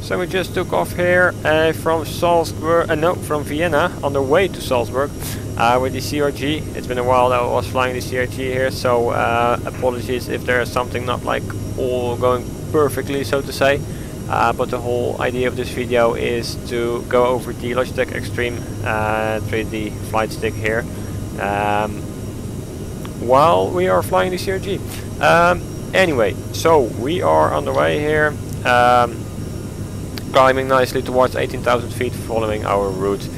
So we just took off here from Salzburg, no, from Vienna on the way to Salzburg with the CRG. It's been a while that I was flying the CRG here, so apologies if there is something not like all going perfectly, so to say. But the whole idea of this video is to go over the Logitech Extreme 3D flight stick here while we are flying the CRG. Anyway, so we are on the way here, climbing nicely towards 18,000 feet following our route.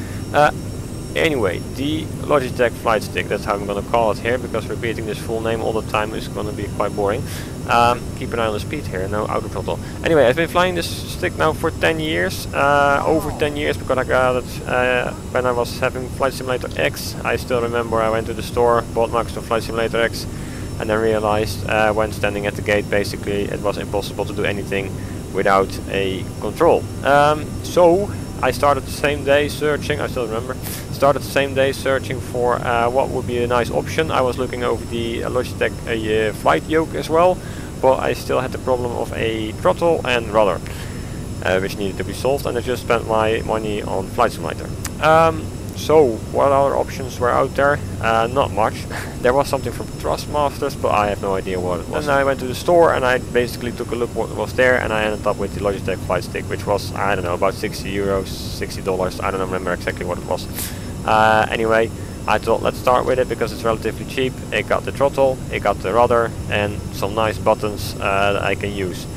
Anyway, the Logitech flight stick, that's how I'm going to call it here, because repeating this full name all the time is going to be quite boring. Keep an eye on the speed here, no auto throttle. Anyway, I've been flying this stick now for 10 years, over 10 years, because I got it when I was having Flight Simulator X. I still remember I went to the store, bought Microsoft Flight Simulator X, and then realized when standing at the gate basically it was impossible to do anything without a control. So I started the same day searching, I still remember, started the same day searching for what would be a nice option. I was looking over the Logitech flight yoke as well, but I still had the problem of a throttle and rudder, which needed to be solved, and I just spent my money on Flight Simulator. So what other options were out there? Not much. There was something from Thrustmasters, but I have no idea what it was. Then I went to the store and I basically took a look what was there, and I ended up with the Logitech flight stick, which was, I don't know, about 60 euros, $60, I don't remember exactly what it was. Anyway, I thought let's start with it because it's relatively cheap. It got the throttle, it got the rudder, and some nice buttons that I can use.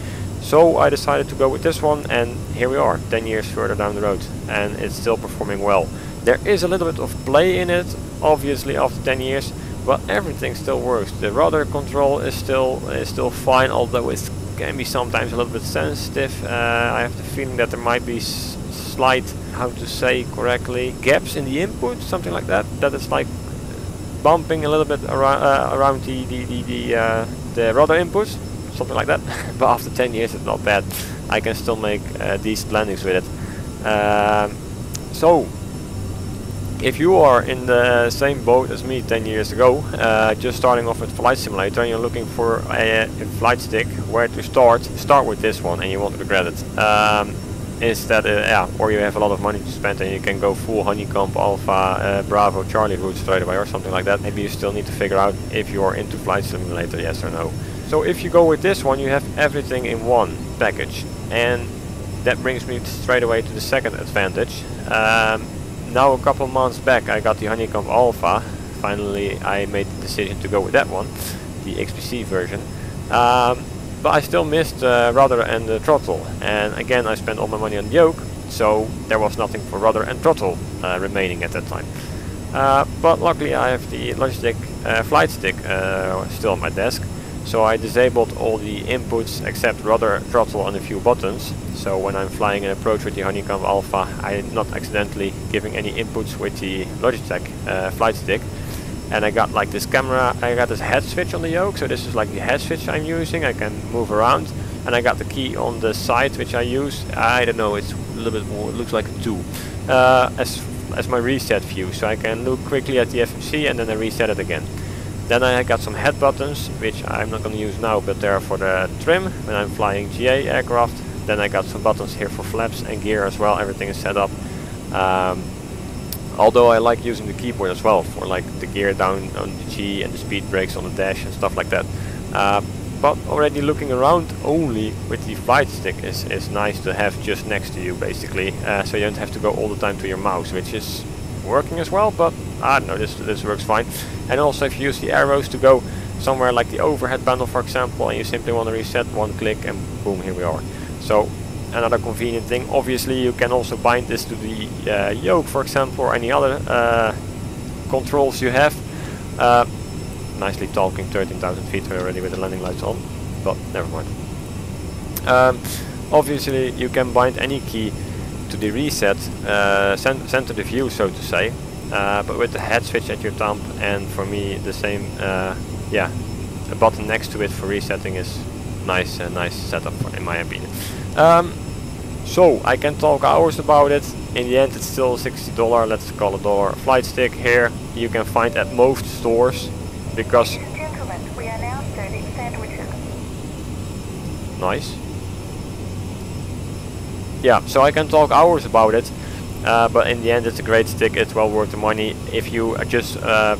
So I decided to go with this one, and here we are, 10 years further down the road, and it's still performing well. There is a little bit of play in it, obviously, after 10 years, but everything still works. The rudder control is still fine, although it can be sometimes a little bit sensitive. I have the feeling that there might be slight, how to say correctly, gaps in the input, something like that. That it's like bumping a little bit around the rudder inputs, something like that. But after 10 years, it's not bad. I can still make decent landings with it. So, if you are in the same boat as me 10 years ago, just starting off with Flight Simulator, and you're looking for a flight stick, where to start with this one, and you won't regret it. Or you have a lot of money to spend and you can go full honeycomb, alpha, Bravo, Charlie route straight away or something like that. Maybe you still need to figure out if you are into Flight Simulator, yes or no. So if you go with this one, you have everything in one package, and that brings me straight away to the second advantage. Now a couple months back I got the Honeycomb Alpha. Finally I made the decision to go with that one, the XPC version. But I still missed the rudder and the throttle, and again I spent all my money on the yoke, so there was nothing for rudder and throttle remaining at that time. But luckily I have the Logitech flight stick still on my desk, so I disabled all the inputs except rudder, throttle and a few buttons. So when I'm flying an approach with the Honeycomb Alpha, I'm not accidentally giving any inputs with the Logitech flight stick. And I got like this camera, I got this head switch on the yoke, so this is like the head switch I'm using. I can move around, and I got the key on the side which I use. I don't know, it's a little bit more, it looks like a 2 as my reset view, so I can look quickly at the FMC and then I reset it again. Then I got some head buttons, which I'm not going to use now, but they're for the trim when I'm flying GA aircraft. Then I got some buttons here for flaps and gear as well. Everything is set up. Although I like using the keyboard as well for like the gear down on the G and the speed brakes on the dash and stuff like that. But already looking around only with the flight stick is nice to have just next to you basically. So you don't have to go all the time to your mouse, which is working as well, but I don't know, this works fine. And also if you use the arrows to go somewhere like the overhead panel for example, and you simply want to reset, one click and boom, here we are. So another convenient thing. Obviously you can also bind this to the yoke for example, or any other controls you have. Nicely talking, 13,000 feet already with the landing lights on, but never mind. Obviously you can bind any key to the reset center the view, so to say, but with the head switch at your thumb, and for me the same, a button next to it for resetting is nice setup in my opinion. So I can talk hours about it. In the end it's still $60, let's call it $1 flight stick. Here you can find at most stores, because gentlemen, we are now serving sandwiches. nice. yeah, so I can talk hours about it, but in the end it's a great stick. It's well worth the money. If you just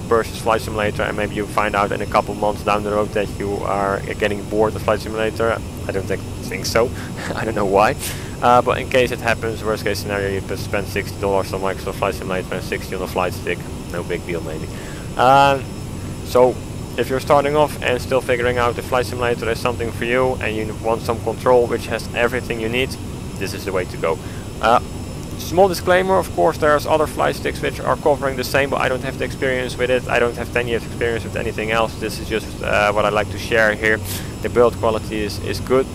purchase Flight Simulator and maybe you find out in a couple months down the road that you are getting bored of Flight Simulator, I don't think so. I don't know why. But in case it happens, worst case scenario, you could spend $60 on Microsoft Flight Simulator and $60 on a flight stick. No big deal, maybe. So if you're starting off and still figuring out if Flight Simulator is something for you and you want some control which has everything you need, this is the way to go. Small disclaimer, of course there's other flight sticks which are covering the same, but I don't have the experience with it. I don't have 10 years experience with anything else. This is just what I like to share here. The build quality is good,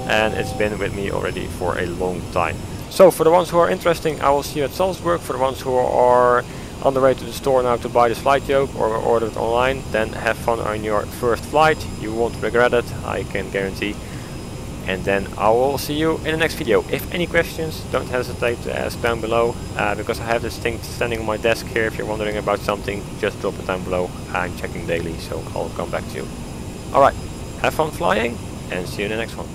and it's been with me already for a long time. So for the ones who are interested, I will see you at Salzburg. For the ones who are on the way to the store now to buy this flight yoke or order it online, then have fun on your first flight. You won't regret it, I can guarantee. And then I will see you in the next video. If any questions, don't hesitate to ask down below, because I have this thing standing on my desk here. If you're wondering about something, just drop it down below. I'm checking daily, so I'll come back to you. Alright, have fun flying, and see you in the next one.